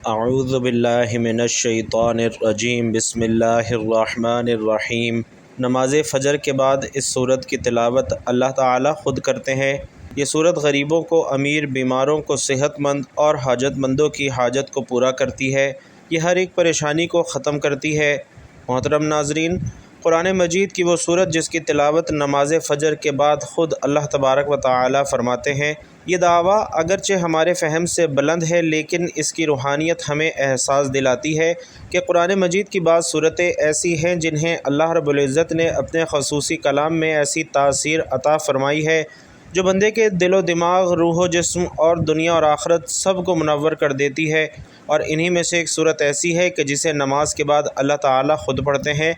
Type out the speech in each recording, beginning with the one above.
اعوذ باللہ من الشیطان الرجیم بسم اللہ الرحمن الرحیم۔ نماز فجر کے بعد اس سورت کی تلاوت اللہ تعالی خود کرتے ہیں۔ یہ سورت غریبوں کو، امیر، بیماروں کو، صحت مند اور حاجت مندوں کی حاجت کو پورا کرتی ہے۔ یہ ہر ایک پریشانی کو ختم کرتی ہے۔ محترم ناظرین، قرآن مجید کی وہ سورت جس کی تلاوت نماز فجر کے بعد خود اللہ تبارک و تعالی فرماتے ہیں۔ یہ دعویٰ اگرچہ ہمارے فہم سے بلند ہے، لیکن اس کی روحانیت ہمیں احساس دلاتی ہے کہ قرآن مجید کی بعض صورتیں ایسی ہیں جنہیں اللہ رب العزت نے اپنے خصوصی کلام میں ایسی تاثیر عطا فرمائی ہے جو بندے کے دل و دماغ، روح و جسم اور دنیا اور آخرت سب کو منور کر دیتی ہے۔ اور انہی میں سے ایک صورت ایسی ہے کہ جسے نماز کے بعد اللہ تعالی خود پڑھتے ہیں۔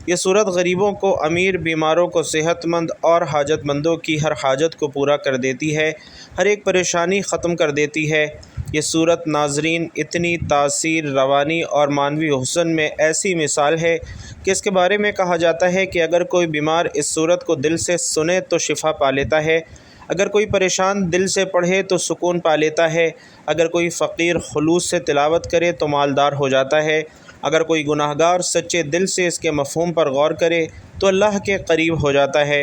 یہ صورت غریبوں کو، امیر، بیماروں کو، صحت مند اور حاجت مندوں کی ہر حاجت کو پورا کر دیتی ہے، ہر ایک پریشانی ختم کر دیتی ہے۔ یہ صورت ناظرین اتنی تاثیر، روانی اور معنوی حسن میں ایسی مثال ہے کہ اس کے بارے میں کہا جاتا ہے کہ اگر کوئی بیمار اس صورت کو دل سے سنے تو شفا پا لیتا ہے، اگر کوئی پریشان دل سے پڑھے تو سکون پا لیتا ہے، اگر کوئی فقیر خلوص سے تلاوت کرے تو مالدار ہو جاتا ہے، اگر کوئی گناہگار سچے دل سے اس کے مفہوم پر غور کرے تو اللہ کے قریب ہو جاتا ہے۔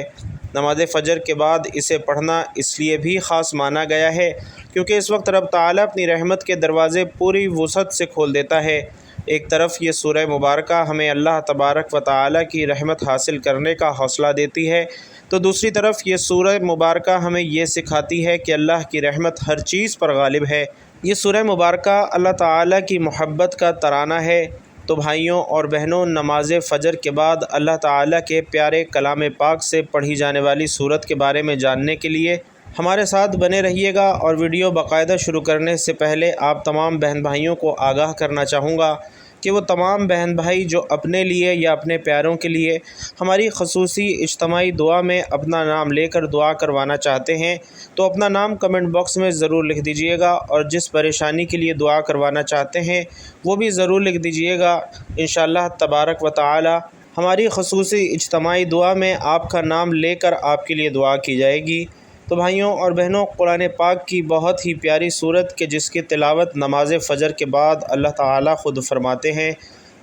نماز فجر کے بعد اسے پڑھنا اس لیے بھی خاص مانا گیا ہے کیونکہ اس وقت رب تعالیٰ اپنی رحمت کے دروازے پوری وسعت سے کھول دیتا ہے۔ ایک طرف یہ سورہ مبارکہ ہمیں اللہ تبارک و تعالیٰ کی رحمت حاصل کرنے کا حوصلہ دیتی ہے، تو دوسری طرف یہ سورہ مبارکہ ہمیں یہ سکھاتی ہے کہ اللہ کی رحمت ہر چیز پر غالب ہے۔ یہ سورہ مبارکہ اللہ تعالیٰ کی محبت کا ترانہ ہے۔ تو بھائیوں اور بہنوں، نماز فجر کے بعد اللہ تعالیٰ کے پیارے کلام پاک سے پڑھی جانے والی سورت کے بارے میں جاننے کے لیے ہمارے ساتھ بنے رہیے گا، اور ویڈیو باقاعدہ شروع کرنے سے پہلے آپ تمام بہن بھائیوں کو آگاہ کرنا چاہوں گا کہ وہ تمام بہن بھائی جو اپنے لیے یا اپنے پیاروں کے لیے ہماری خصوصی اجتماعی دعا میں اپنا نام لے کر دعا کروانا چاہتے ہیں تو اپنا نام کمنٹ باکس میں ضرور لکھ دیجئے گا، اور جس پریشانی کے لیے دعا کروانا چاہتے ہیں وہ بھی ضرور لکھ دیجئے گا۔ انشاءاللہ تبارک و تعالی ہماری خصوصی اجتماعی دعا میں آپ کا نام لے کر آپ کے لیے دعا کی جائے گی۔ تو بھائیوں اور بہنوں، قرآن پاک کی بہت ہی پیاری صورت کہ جس کی تلاوت نماز فجر کے بعد اللہ تعالی خود فرماتے ہیں،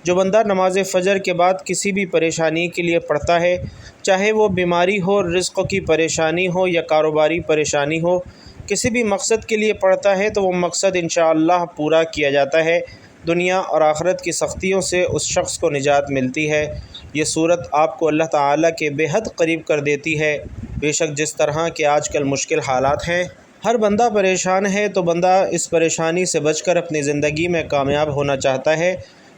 جو بندہ نماز فجر کے بعد کسی بھی پریشانی کے لیے پڑھتا ہے، چاہے وہ بیماری ہو، رزق کی پریشانی ہو یا کاروباری پریشانی ہو، کسی بھی مقصد کے لیے پڑھتا ہے تو وہ مقصد انشاءاللہ پورا کیا جاتا ہے، دنیا اور آخرت کی سختیوں سے اس شخص کو نجات ملتی ہے۔ یہ صورت آپ کو اللہ تعالیٰ کے بے حد قریب کر دیتی ہے۔ بے شک جس طرح کے آج کل مشکل حالات ہیں، ہر بندہ پریشان ہے، تو بندہ اس پریشانی سے بچ کر اپنی زندگی میں کامیاب ہونا چاہتا ہے،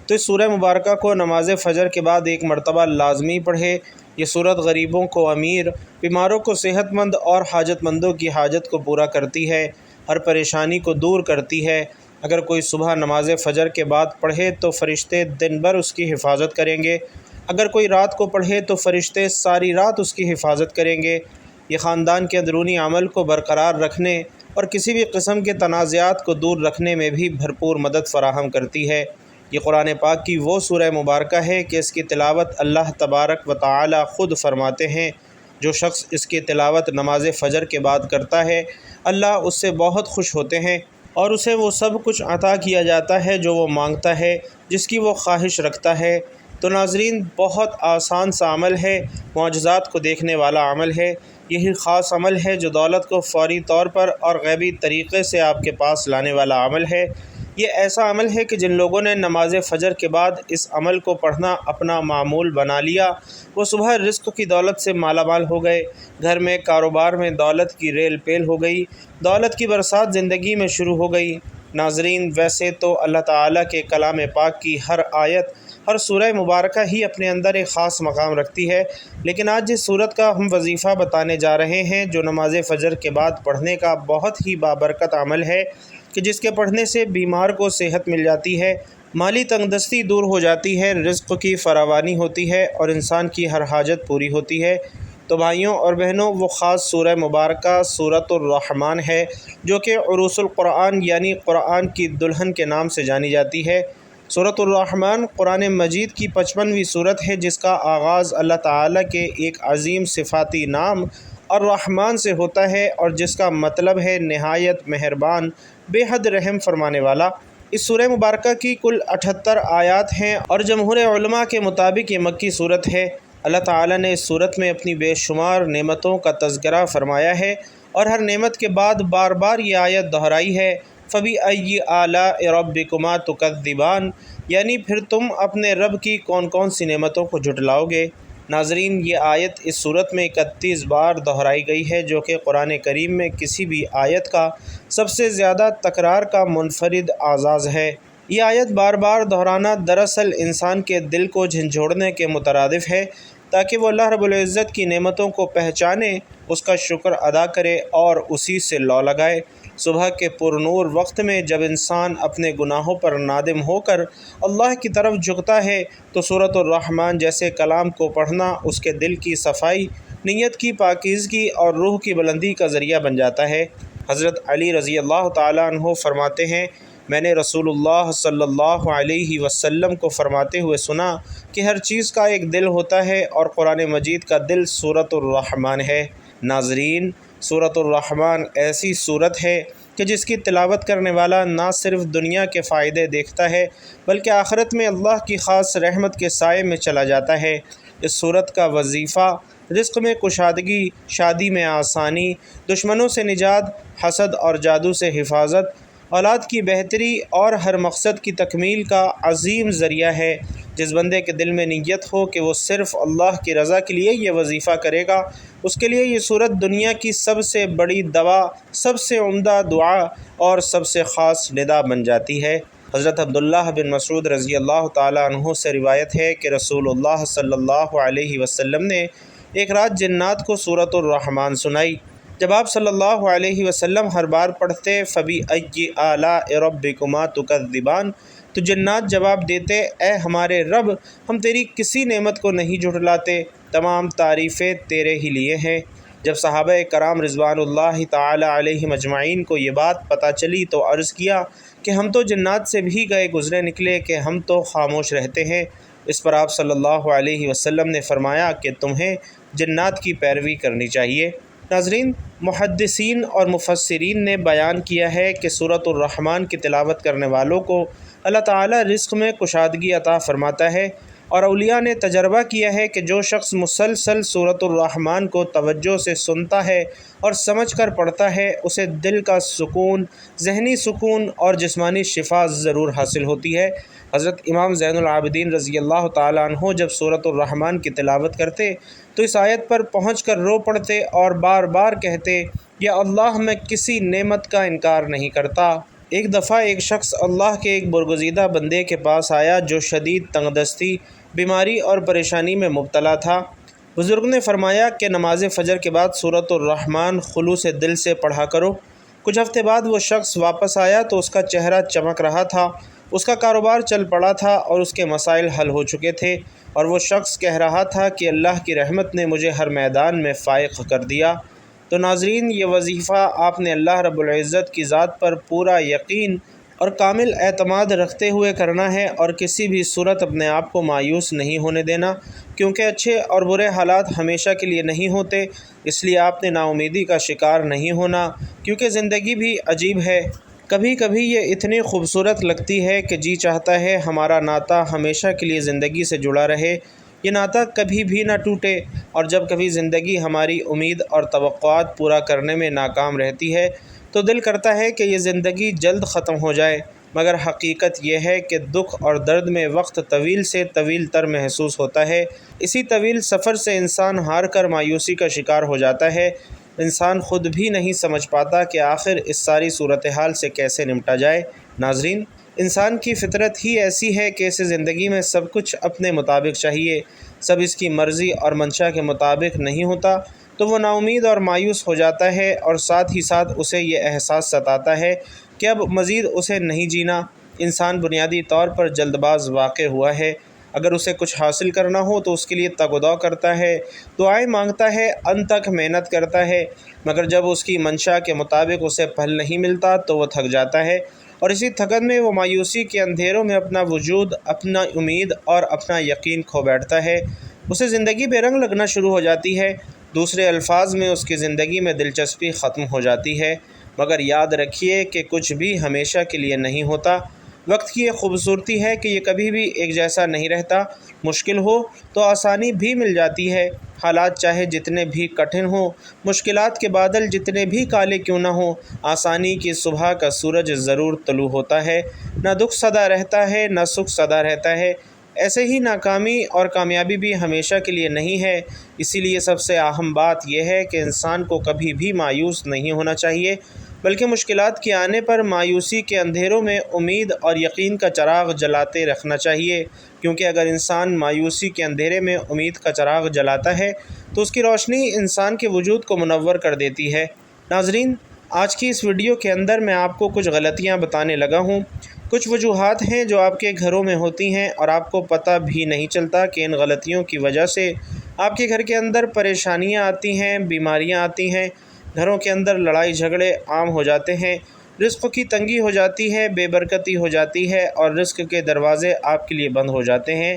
تو اس سورہ مبارکہ کو نماز فجر کے بعد ایک مرتبہ لازمی پڑھے۔ یہ صورت غریبوں کو، امیر، بیماروں کو، صحت مند اور حاجت مندوں کی حاجت کو پورا کرتی ہے، ہر پریشانی کو دور کرتی ہے۔ اگر کوئی صبح نماز فجر کے بعد پڑھے تو فرشتے دن بھر اس کی حفاظت کریں گے، اگر کوئی رات کو پڑھے تو فرشتے ساری رات اس کی حفاظت کریں گے۔ یہ خاندان کے اندرونی عمل کو برقرار رکھنے اور کسی بھی قسم کے تنازعات کو دور رکھنے میں بھی بھرپور مدد فراہم کرتی ہے۔ یہ قرآن پاک کی وہ سورہ مبارکہ ہے کہ اس کی تلاوت اللہ تبارک و تعالی خود فرماتے ہیں، جو شخص اس کی تلاوت نماز فجر کے بعد کرتا ہے، اللہ اس سے بہت خوش ہوتے ہیں اور اسے وہ سب کچھ عطا کیا جاتا ہے جو وہ مانگتا ہے، جس کی وہ خواہش رکھتا ہے۔ تو ناظرین، بہت آسان سا عمل ہے، معجزات کو دیکھنے والا عمل ہے۔ یہی خاص عمل ہے جو دولت کو فوری طور پر اور غیبی طریقے سے آپ کے پاس لانے والا عمل ہے۔ یہ ایسا عمل ہے کہ جن لوگوں نے نماز فجر کے بعد اس عمل کو پڑھنا اپنا معمول بنا لیا، وہ صبح رزق کی دولت سے مالا مال ہو گئے، گھر میں، کاروبار میں دولت کی ریل پیل ہو گئی، دولت کی برسات زندگی میں شروع ہو گئی۔ ناظرین، ویسے تو اللہ تعالیٰ کے کلام پاک کی ہر آیت، ہر سورہ مبارکہ ہی اپنے اندر ایک خاص مقام رکھتی ہے، لیکن آج جس سورت کا ہم وظیفہ بتانے جا رہے ہیں، جو نماز فجر کے بعد پڑھنے کا بہت ہی بابرکت عمل ہے کہ جس کے پڑھنے سے بیمار کو صحت مل جاتی ہے، مالی تنگ دستی دور ہو جاتی ہے، رزق کی فراوانی ہوتی ہے اور انسان کی ہر حاجت پوری ہوتی ہے، تو بھائیوں اور بہنوں، وہ خاص سورہ مبارکہ سورۃ الرحمن ہے، جو کہ عروس القرآن یعنی قرآن کی دلہن کے نام سے جانی جاتی ہے۔ سورۃ الرحمن قرآن مجید کی 55ویں سورت ہے، جس کا آغاز اللہ تعالیٰ کے ایک عظیم صفاتی نام الرحمن سے ہوتا ہے، اور جس کا مطلب ہے نہایت مہربان، بے حد رحم فرمانے والا۔ اس سورہ مبارکہ کی کل 78 آیات ہیں اور جمہور علماء کے مطابق یہ مکی صورت ہے۔ اللہ تعالیٰ نے اس صورت میں اپنی بے شمار نعمتوں کا تذکرہ فرمایا ہے اور ہر نعمت کے بعد بار بار یہ آیت دہرائی ہے، فَبِأَيِّ آلَاءِ رَبِّكُمَا تُكَذِّبَانِ، یعنی پھر تم اپنے رب کی کون کون سی نعمتوں کو جھٹلاؤ گے۔ ناظرین، یہ آیت اس صورت میں 31 بار دہرائی گئی ہے، جو کہ قرآن کریم میں کسی بھی آیت کا سب سے زیادہ تکرار کا منفرد اعزاز ہے۔ یہ آیت بار بار دہرانا دراصل انسان کے دل کو جھنجھوڑنے کے مترادف ہے، تاکہ وہ اللہ رب العزت کی نعمتوں کو پہچانے، اس کا شکر ادا کرے اور اسی سے لو لگائے۔ صبح کے پرنور وقت میں جب انسان اپنے گناہوں پر نادم ہو کر اللہ کی طرف جھکتا ہے تو سورۃ الرحمن جیسے کلام کو پڑھنا اس کے دل کی صفائی، نیت کی پاکیزگی اور روح کی بلندی کا ذریعہ بن جاتا ہے۔ حضرت علی رضی اللہ تعالیٰ عنہ فرماتے ہیں، میں نے رسول اللہ صلی اللہ علیہ وسلم کو فرماتے ہوئے سنا کہ ہر چیز کا ایک دل ہوتا ہے اور قرآن مجید کا دل سورۃ الرحمن ہے۔ ناظرین، سورۃ الرحمن ایسی سورت ہے کہ جس کی تلاوت کرنے والا نہ صرف دنیا کے فائدے دیکھتا ہے بلکہ آخرت میں اللہ کی خاص رحمت کے سائے میں چلا جاتا ہے۔ اس سورت کا وظیفہ رزق میں کشادگی، شادی میں آسانی، دشمنوں سے نجات، حسد اور جادو سے حفاظت، اولاد کی بہتری اور ہر مقصد کی تکمیل کا عظیم ذریعہ ہے۔ جس بندے کے دل میں نیت ہو کہ وہ صرف اللہ کی رضا کے لیے یہ وظیفہ کرے گا، اس کے لیے یہ صورت دنیا کی سب سے بڑی دوا، سب سے عمدہ دعا اور سب سے خاص ندا بن جاتی ہے۔ حضرت عبداللہ بن مسعود رضی اللہ تعالیٰ عنہ سے روایت ہے کہ رسول اللہ صلی اللہ علیہ وسلم نے ایک رات جنات کو سورۃ الرحمن سنائی۔ جب آپ صلی اللہ علیہ وسلم ہر بار پڑھتے فَبِأَيِّ آلَاءِ رَبِّكُمَا تُكَذِّبَانِ، تو جنات جواب دیتے، اے ہمارے رب، ہم تیری کسی نعمت کو نہیں جھٹلاتے، تمام تعریفیں تیرے ہی لیے ہیں۔ جب صحابہ کرام رضوان اللہ تعالی علیہم اجمعین کو یہ بات پتہ چلی تو عرض کیا کہ ہم تو جنات سے بھی گئے گزرے نکلے کہ ہم تو خاموش رہتے ہیں۔ اس پر آپ صلی اللہ علیہ وسلم نے فرمایا کہ تمہیں جنات کی پیروی کرنی چاہیے۔ ناظرین، محدثین اور مفسرین نے بیان کیا ہے کہ سورۃ الرحمن کی تلاوت کرنے والوں کو اللہ تعالیٰ رزق میں کشادگی عطا فرماتا ہے، اور اولیاء نے تجربہ کیا ہے کہ جو شخص مسلسل سورۃ الرحمن کو توجہ سے سنتا ہے اور سمجھ کر پڑھتا ہے، اسے دل کا سکون، ذہنی سکون اور جسمانی شفا ضرور حاصل ہوتی ہے۔ حضرت امام زین العابدین رضی اللہ تعالیٰ عنہ جب سورۃ الرحمن کی تلاوت کرتے تو اس آیت پر پہنچ کر رو پڑتے اور بار بار کہتے، یا اللہ، میں کسی نعمت کا انکار نہیں کرتا۔ ایک دفعہ ایک شخص اللہ کے ایک برگزیدہ بندے کے پاس آیا جو شدید تنگ دستی، بیماری اور پریشانی میں مبتلا تھا۔ بزرگ نے فرمایا کہ نماز فجر کے بعد سورۃ الرحمن خلوص دل سے پڑھا کرو۔ کچھ ہفتے بعد وہ شخص واپس آیا تو اس کا چہرہ چمک رہا تھا، اس کا کاروبار چل پڑا تھا اور اس کے مسائل حل ہو چکے تھے، اور وہ شخص کہہ رہا تھا کہ اللہ کی رحمت نے مجھے ہر میدان میں فائق کر دیا۔ تو ناظرین، یہ وظیفہ آپ نے اللہ رب العزت کی ذات پر پورا یقین اور کامل اعتماد رکھتے ہوئے کرنا ہے، اور کسی بھی صورت اپنے آپ کو مایوس نہیں ہونے دینا، کیونکہ اچھے اور برے حالات ہمیشہ کے لیے نہیں ہوتے۔ اس لیے آپ نے نا امیدی کا شکار نہیں ہونا، کیونکہ زندگی بھی عجیب ہے۔ کبھی کبھی یہ اتنی خوبصورت لگتی ہے کہ جی چاہتا ہے ہمارا ناطہ ہمیشہ کے لیے زندگی سے جڑا رہے، یہ ناطہ کبھی بھی نہ ٹوٹے، اور جب کبھی زندگی ہماری امید اور توقعات پورا کرنے میں ناکام رہتی ہے تو دل کرتا ہے کہ یہ زندگی جلد ختم ہو جائے، مگر حقیقت یہ ہے کہ دکھ اور درد میں وقت طویل سے طویل تر محسوس ہوتا ہے۔ اسی طویل سفر سے انسان ہار کر مایوسی کا شکار ہو جاتا ہے۔ انسان خود بھی نہیں سمجھ پاتا کہ آخر اس ساری صورتحال سے کیسے نمٹا جائے۔ ناظرین، انسان کی فطرت ہی ایسی ہے کہ اسے زندگی میں سب کچھ اپنے مطابق چاہیے، سب اس کی مرضی اور منشا کے مطابق نہیں ہوتا تو وہ نا امید اور مایوس ہو جاتا ہے، اور ساتھ ہی ساتھ اسے یہ احساس ستاتا ہے کہ اب مزید اسے نہیں جینا۔ انسان بنیادی طور پر جلد باز واقع ہوا ہے۔ اگر اسے کچھ حاصل کرنا ہو تو اس کے لیے تگ و دو کرتا ہے، دعائیں مانگتا ہے، ان تک محنت کرتا ہے، مگر جب اس کی منشا کے مطابق اسے پھل نہیں ملتا تو وہ تھک جاتا ہے، اور اسی تھکن میں وہ مایوسی کے اندھیروں میں اپنا وجود، اپنا امید اور اپنا یقین کھو بیٹھتا ہے۔ اسے زندگی بے رنگ لگنا شروع ہو جاتی ہے، دوسرے الفاظ میں اس کی زندگی میں دلچسپی ختم ہو جاتی ہے۔ مگر یاد رکھیے کہ کچھ بھی ہمیشہ کے لیے نہیں ہوتا۔ وقت کی یہ خوبصورتی ہے کہ یہ کبھی بھی ایک جیسا نہیں رہتا۔ مشکل ہو تو آسانی بھی مل جاتی ہے۔ حالات چاہے جتنے بھی کٹھن ہوں، مشکلات کے بادل جتنے بھی کالے کیوں نہ ہوں، آسانی کی صبح کا سورج ضرور طلوع ہوتا ہے۔ نہ دکھ سدا رہتا ہے، نہ سکھ سدا رہتا ہے۔ ایسے ہی ناکامی اور کامیابی بھی ہمیشہ کے لیے نہیں ہے۔ اسی لیے سب سے اہم بات یہ ہے کہ انسان کو کبھی بھی مایوس نہیں ہونا چاہیے، بلکہ مشکلات کے آنے پر مایوسی کے اندھیروں میں امید اور یقین کا چراغ جلاتے رکھنا چاہیے، کیونکہ اگر انسان مایوسی کے اندھیرے میں امید کا چراغ جلاتا ہے تو اس کی روشنی انسان کے وجود کو منور کر دیتی ہے۔ ناظرین، آج کی اس ویڈیو کے اندر میں آپ کو کچھ غلطیاں بتانے لگا ہوں۔ کچھ وجوہات ہیں جو آپ کے گھروں میں ہوتی ہیں اور آپ کو پتہ بھی نہیں چلتا کہ ان غلطیوں کی وجہ سے آپ کے گھر کے اندر پریشانیاں آتی ہیں، بیماریاں آتی ہیں، گھروں کے اندر لڑائی جھگڑے عام ہو جاتے ہیں، رزق کی تنگی ہو جاتی ہے، بے برکتی ہو جاتی ہے اور رزق کے دروازے آپ کے لیے بند ہو جاتے ہیں۔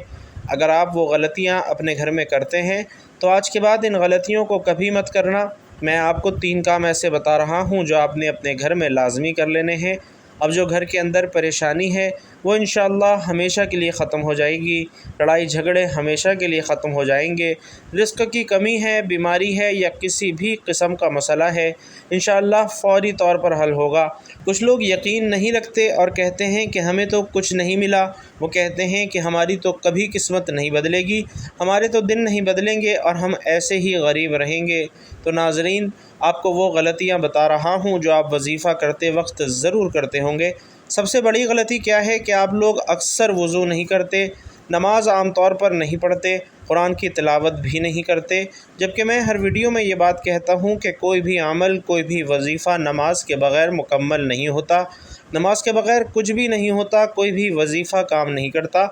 اگر آپ وہ غلطیاں اپنے گھر میں کرتے ہیں تو آج کے بعد ان غلطیوں کو کبھی مت کرنا۔ میں آپ کو 3 کام ایسے بتا رہا ہوں جو آپ نے اپنے گھر میں لازمی کر لینے ہیں۔ اب جو گھر کے اندر پریشانی ہے وہ انشاءاللہ ہمیشہ کے لیے ختم ہو جائے گی، لڑائی جھگڑے ہمیشہ کے لیے ختم ہو جائیں گے، رزق کی کمی ہے، بیماری ہے یا کسی بھی قسم کا مسئلہ ہے، انشاءاللہ فوری طور پر حل ہوگا۔ کچھ لوگ یقین نہیں رکھتے اور کہتے ہیں کہ ہمیں تو کچھ نہیں ملا۔ وہ کہتے ہیں کہ ہماری تو کبھی قسمت نہیں بدلے گی، ہمارے تو دن نہیں بدلیں گے اور ہم ایسے ہی غریب رہیں گے۔ تو ناظرین، آپ کو وہ غلطیاں بتا رہا ہوں جو آپ وظیفہ کرتے وقت ضرور کرتے ہوں گے۔ سب سے بڑی غلطی کیا ہے کہ آپ لوگ اکثر وضو نہیں کرتے، نماز عام طور پر نہیں پڑھتے، قرآن کی تلاوت بھی نہیں کرتے، جبکہ میں ہر ویڈیو میں یہ بات کہتا ہوں کہ کوئی بھی عمل، کوئی بھی وظیفہ نماز کے بغیر مکمل نہیں ہوتا، نماز کے بغیر کچھ بھی نہیں ہوتا، کوئی بھی وظیفہ کام نہیں کرتا۔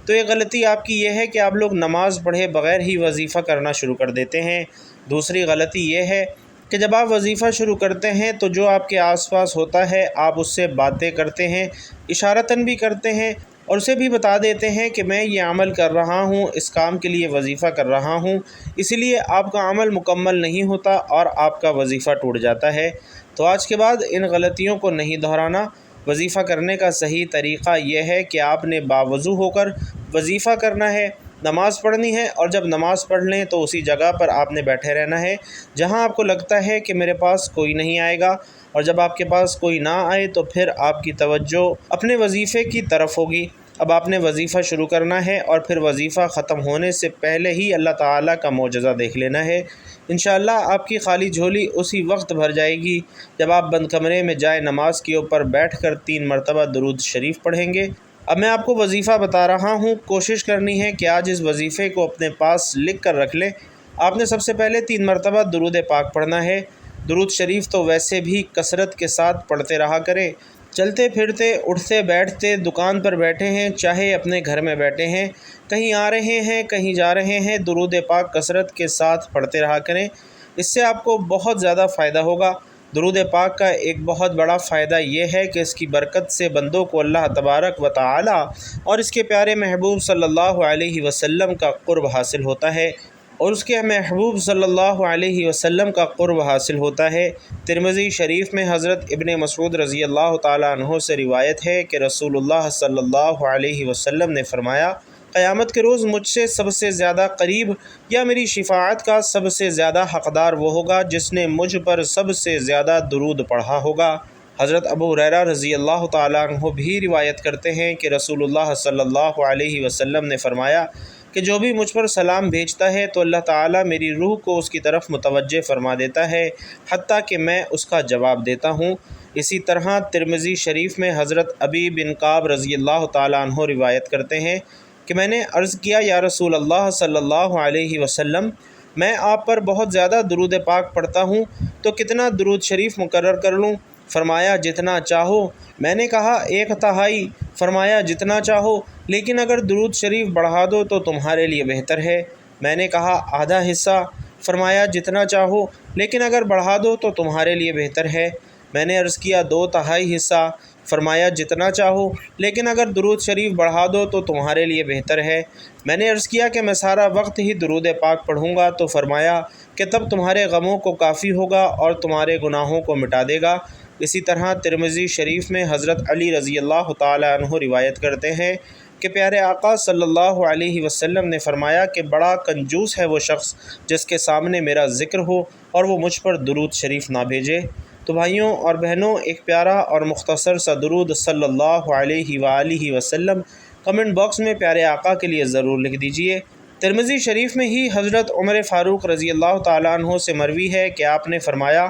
تو یہ غلطی آپ کی یہ ہے کہ آپ لوگ نماز پڑھے بغیر ہی وظیفہ کرنا شروع کر دیتے ہیں۔ دوسری غلطی یہ ہے کہ جب آپ وظیفہ شروع کرتے ہیں تو جو آپ کے آس پاس ہوتا ہے آپ اس سے باتیں کرتے ہیں، اشارتاً بھی کرتے ہیں اور اسے بھی بتا دیتے ہیں کہ میں یہ عمل کر رہا ہوں، اس کام کے لیے وظیفہ کر رہا ہوں، اسی لیے آپ کا عمل مکمل نہیں ہوتا اور آپ کا وظیفہ ٹوٹ جاتا ہے۔ تو آج کے بعد ان غلطیوں کو نہیں دہرانا۔ وظیفہ کرنے کا صحیح طریقہ یہ ہے کہ آپ نے باوضو ہو کر وظیفہ کرنا ہے، نماز پڑھنی ہے اور جب نماز پڑھ لیں تو اسی جگہ پر آپ نے بیٹھے رہنا ہے جہاں آپ کو لگتا ہے کہ میرے پاس کوئی نہیں آئے گا، اور جب آپ کے پاس کوئی نہ آئے تو پھر آپ کی توجہ اپنے وظیفے کی طرف ہوگی۔ اب آپ نے وظیفہ شروع کرنا ہے اور پھر وظیفہ ختم ہونے سے پہلے ہی اللہ تعالیٰ کا معجزہ دیکھ لینا ہے۔ انشاءاللہ آپ کی خالی جھولی اسی وقت بھر جائے گی جب آپ بند کمرے میں جائے نماز کے اوپر بیٹھ کر 3 مرتبہ درود شریف پڑھیں گے۔ اب میں آپ کو وظیفہ بتا رہا ہوں، کوشش کرنی ہے کہ آج اس وظیفے کو اپنے پاس لکھ کر رکھ لیں۔ آپ نے سب سے پہلے 3 مرتبہ درود پاک پڑھنا ہے۔ درود شریف تو ویسے بھی کثرت کے ساتھ پڑھتے رہا کریں، چلتے پھرتے، اٹھتے بیٹھتے، دکان پر بیٹھے ہیں، چاہے اپنے گھر میں بیٹھے ہیں، کہیں آ رہے ہیں، کہیں جا رہے ہیں، درود پاک کثرت کے ساتھ پڑھتے رہا کریں۔ اس سے آپ کو بہت زیادہ فائدہ ہوگا۔ درود پاک کا ایک بہت بڑا فائدہ یہ ہے کہ اس کی برکت سے بندوں کو اللہ تبارک و تعالی اور اس کے پیارے محبوب صلی اللہ علیہ وسلم کا قرب حاصل ہوتا ہے، اور اس کے محبوب صلی اللہ علیہ وسلم کا قرب حاصل ہوتا ہے۔ ترمذی شریف میں حضرت ابن مسعود رضی اللہ تعالیٰ عنہ سے روایت ہے کہ رسول اللہ صلی اللہ علیہ وسلم نے فرمایا، قیامت کے روز مجھ سے سب سے زیادہ قریب یا میری شفاعت کا سب سے زیادہ حقدار وہ ہوگا جس نے مجھ پر سب سے زیادہ درود پڑھا ہوگا۔ حضرت ابو ہریرہ رضی اللہ تعالیٰ عنہ بھی روایت کرتے ہیں کہ رسول اللہ صلی اللہ علیہ وسلم نے فرمایا کہ جو بھی مجھ پر سلام بھیجتا ہے تو اللہ تعالیٰ میری روح کو اس کی طرف متوجہ فرما دیتا ہے حتیٰ کہ میں اس کا جواب دیتا ہوں۔ اسی طرح ترمذی شریف میں حضرت ابی بن کعب رضی اللہ تعالیٰ عنہ روایت کرتے ہیں کہ میں نے عرض کیا، یا رسول اللہ صلی اللہ علیہ وسلم، میں آپ پر بہت زیادہ درود پاک پڑھتا ہوں تو کتنا درود شریف مقرر کر لوں؟ فرمایا جتنا چاہو۔ میں نے کہا 1/3۔ فرمایا جتنا چاہو، لیکن اگر درود شریف بڑھا دو تو تمہارے لیے بہتر ہے۔ میں نے کہا آدھا حصہ۔ فرمایا جتنا چاہو، لیکن اگر بڑھا دو تو تمہارے لیے بہتر ہے۔ میں نے عرض کیا 2/3 حصہ۔ فرمایا جتنا چاہو، لیکن اگر درود شریف بڑھا دو تو تمہارے لیے بہتر ہے۔ میں نے عرض کیا کہ میں سارا وقت ہی درود پاک پڑھوں گا، تو فرمایا کہ تب تمہارے غموں کو کافی ہوگا اور تمہارے گناہوں کو مٹا دے گا۔ اسی طرح ترمذی شریف میں حضرت علی رضی اللہ تعالی عنہ روایت کرتے ہیں کہ پیارے آقا صلی اللہ علیہ وسلم نے فرمایا کہ بڑا کنجوس ہے وہ شخص جس کے سامنے میرا ذکر ہو اور وہ مجھ پر درود شریف نہ بھیجے۔ تو بھائیوں اور بہنوں، ایک پیارا اور مختصر سا درود صلی اللہ علیہ وآلہ وسلم کمنٹ باکس میں پیارے آقا کے لیے ضرور لکھ دیجئے۔ ترمذی شریف میں ہی حضرت عمر فاروق رضی اللہ تعالیٰ عنہ سے مروی ہے کہ آپ نے فرمایا،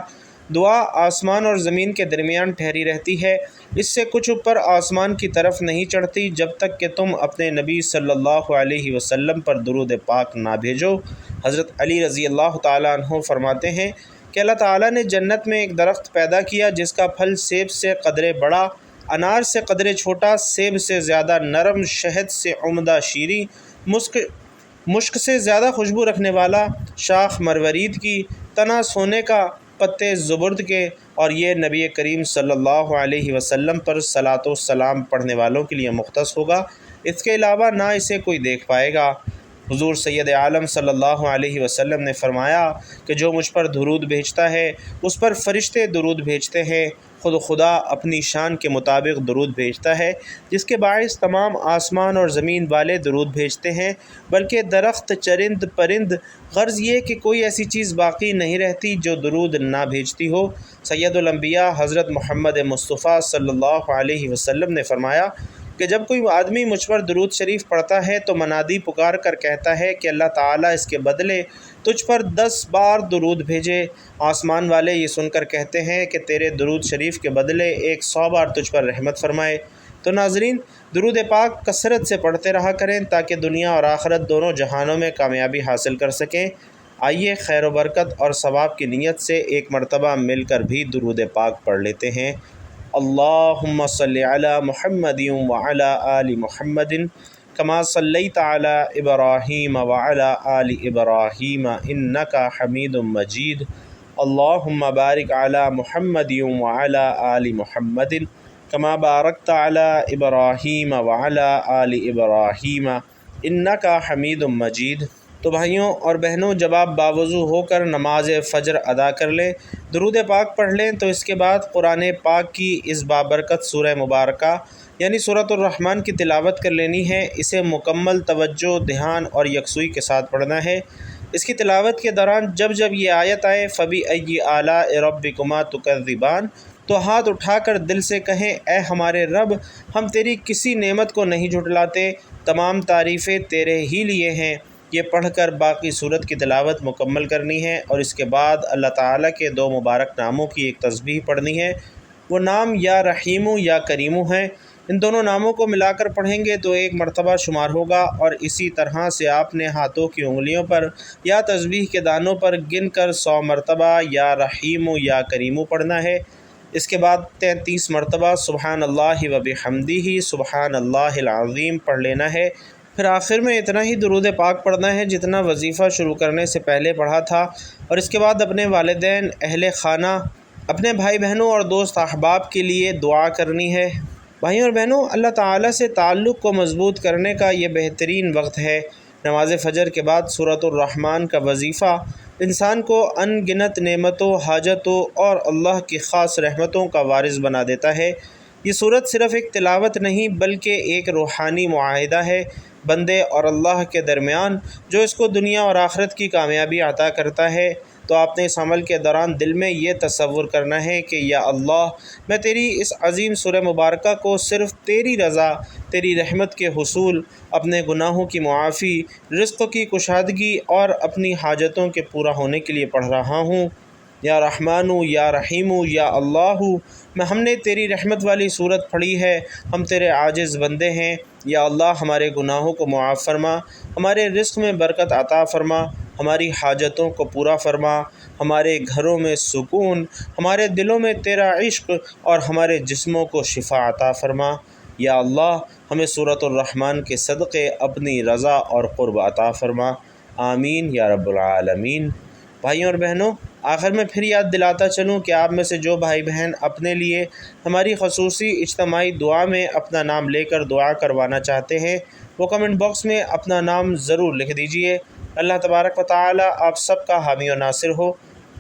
دعا آسمان اور زمین کے درمیان ٹھہری رہتی ہے، اس سے کچھ اوپر آسمان کی طرف نہیں چڑھتی جب تک کہ تم اپنے نبی صلی اللہ علیہ وسلم پر درود پاک نہ بھیجو۔ حضرت علی رضی اللہ تعالیٰ عنہ فرماتے ہیں کہ اللہ تعالیٰ نے جنت میں ایک درخت پیدا کیا جس کا پھل سیب سے قدرے بڑا، انار سے قدرے چھوٹا، سیب سے زیادہ نرم، شہد سے عمدہ شیریں، مشک سے زیادہ خوشبو رکھنے والا، شاخ مروارید کی، تنا سونے کا، پتے زبرد کے، اور یہ نبی کریم صلی اللہ علیہ وسلم پر صلاۃ و سلام پڑھنے والوں کے لیے مختص ہوگا، اس کے علاوہ نہ اسے کوئی دیکھ پائے گا۔ حضور سید عالم صلی اللہ علیہ وسلم نے فرمایا کہ جو مجھ پر درود بھیجتا ہے اس پر فرشتے درود بھیجتے ہیں، خود خدا اپنی شان کے مطابق درود بھیجتا ہے، جس کے باعث تمام آسمان اور زمین والے درود بھیجتے ہیں، بلکہ درخت، چرند، پرند، غرض یہ کہ کوئی ایسی چیز باقی نہیں رہتی جو درود نہ بھیجتی ہو۔ سید الانبیاء حضرت محمد مصطفیٰ صلی اللہ علیہ وسلم نے فرمایا کہ جب کوئی آدمی مجھ پر درود شریف پڑھتا ہے تو منادی پکار کر کہتا ہے کہ اللہ تعالیٰ اس کے بدلے تجھ پر 10 بار درود بھیجے۔ آسمان والے یہ سن کر کہتے ہیں کہ تیرے درود شریف کے بدلے 100 بار تجھ پر رحمت فرمائے۔ تو ناظرین، درود پاک کثرت سے پڑھتے رہا کریں تاکہ دنیا اور آخرت دونوں جہانوں میں کامیابی حاصل کر سکیں۔ آئیے خیر و برکت اور ثواب کی نیت سے ایک مرتبہ مل کر بھی درود پاک پڑھ لیتے ہیں۔ اللہم صلی علی محمد وعلی آل محمد کما صلیت علی ابراہیم وعلی آل ابراہیم انک حمید مجید۔ اللہم بارک علی محمد وعلی آل محمد کما بارکت علی ابراہیم وعلی آل ابراہیم انک حمید مجید۔ تو بھائیوں اور بہنوں، جب آپ باوضو ہو کر نماز فجر ادا کر لیں، درود پاک پڑھ لیں، تو اس کے بعد قرآن پاک کی اس بابرکت سورہ مبارکہ یعنی سورۃ الرحمن کی تلاوت کر لینی ہے۔ اسے مکمل توجہ، دھیان اور یکسوئی کے ساتھ پڑھنا ہے۔ اس کی تلاوت کے دوران جب جب یہ آیت آئے فَبِأَيِّ آلَاءِ رَبِّكُمَا تُكَذِّبَانِ، تو ہاتھ اٹھا کر دل سے کہیں، اے ہمارے رب، ہم تیری کسی نعمت کو نہیں جھٹلاتے، تمام تعریفیں تیرے ہی لیے ہیں۔ یہ پڑھ کر باقی صورت کی تلاوت مکمل کرنی ہے اور اس کے بعد اللہ تعالیٰ کے 2 مبارک ناموں کی ایک تسبیح پڑھنی ہے۔ وہ نام یا رحیم یا کریم ہیں۔ ان دونوں ناموں کو ملا کر پڑھیں گے تو 1 مرتبہ شمار ہوگا، اور اسی طرح سے آپ نے ہاتھوں کی انگلیوں پر یا تسبیح کے دانوں پر گن کر 100 مرتبہ یا رحیم یا کریم پڑھنا ہے۔ اس کے بعد 33 مرتبہ سبحان اللہ و بحمدہ سبحان اللہ العظیم پڑھ لینا ہے۔ پھر آخر میں اتنا ہی درود پاک پڑھنا ہے جتنا وظیفہ شروع کرنے سے پہلے پڑھا تھا، اور اس کے بعد اپنے والدین، اہل خانہ، اپنے بھائی بہنوں اور دوست احباب کے لیے دعا کرنی ہے۔ بھائیوں اور بہنوں، اللہ تعالیٰ سے تعلق کو مضبوط کرنے کا یہ بہترین وقت ہے۔ نماز فجر کے بعد سورۃ الرحمن کا وظیفہ انسان کو ان گنت نعمتوں، حاجتوں اور اللہ کی خاص رحمتوں کا وارث بنا دیتا ہے۔ یہ سورت صرف ایک تلاوت نہیں بلکہ ایک روحانی معاہدہ ہے بندے اور اللہ کے درمیان، جو اس کو دنیا اور آخرت کی کامیابی عطا کرتا ہے۔ تو آپ نے اس عمل کے دوران دل میں یہ تصور کرنا ہے کہ یا اللہ، میں تیری اس عظیم سورہ مبارکہ کو صرف تیری رضا، تیری رحمت کے حصول، اپنے گناہوں کی معافی، رزق کی کشادگی اور اپنی حاجتوں کے پورا ہونے کے لیے پڑھ رہا ہوں۔ یا رحمانو یا رحیمو یا اللہ، ہم نے تیری رحمت والی صورت پڑھی ہے، ہم تیرے عاجز بندے ہیں۔ یا اللہ، ہمارے گناہوں کو معاف فرما، ہمارے رزق میں برکت عطا فرما، ہماری حاجتوں کو پورا فرما، ہمارے گھروں میں سکون، ہمارے دلوں میں تیرا عشق اور ہمارے جسموں کو شفا عطا فرما۔ یا اللہ، ہمیں سورۃ الرحمن کے صدقے اپنی رضا اور قرب عطا فرما۔ آمین یا رب العالمین۔ بھائیوں اور بہنوں، آخر میں پھر یاد دلاتا چلوں کہ آپ میں سے جو بھائی بہن اپنے لیے ہماری خصوصی اجتماعی دعا میں اپنا نام لے کر دعا کروانا چاہتے ہیں، وہ کمنٹ باکس میں اپنا نام ضرور لکھ دیجئے۔ اللہ تبارک و تعالی آپ سب کا حامی و ناصر ہو۔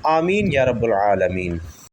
آمین یا رب العالمین۔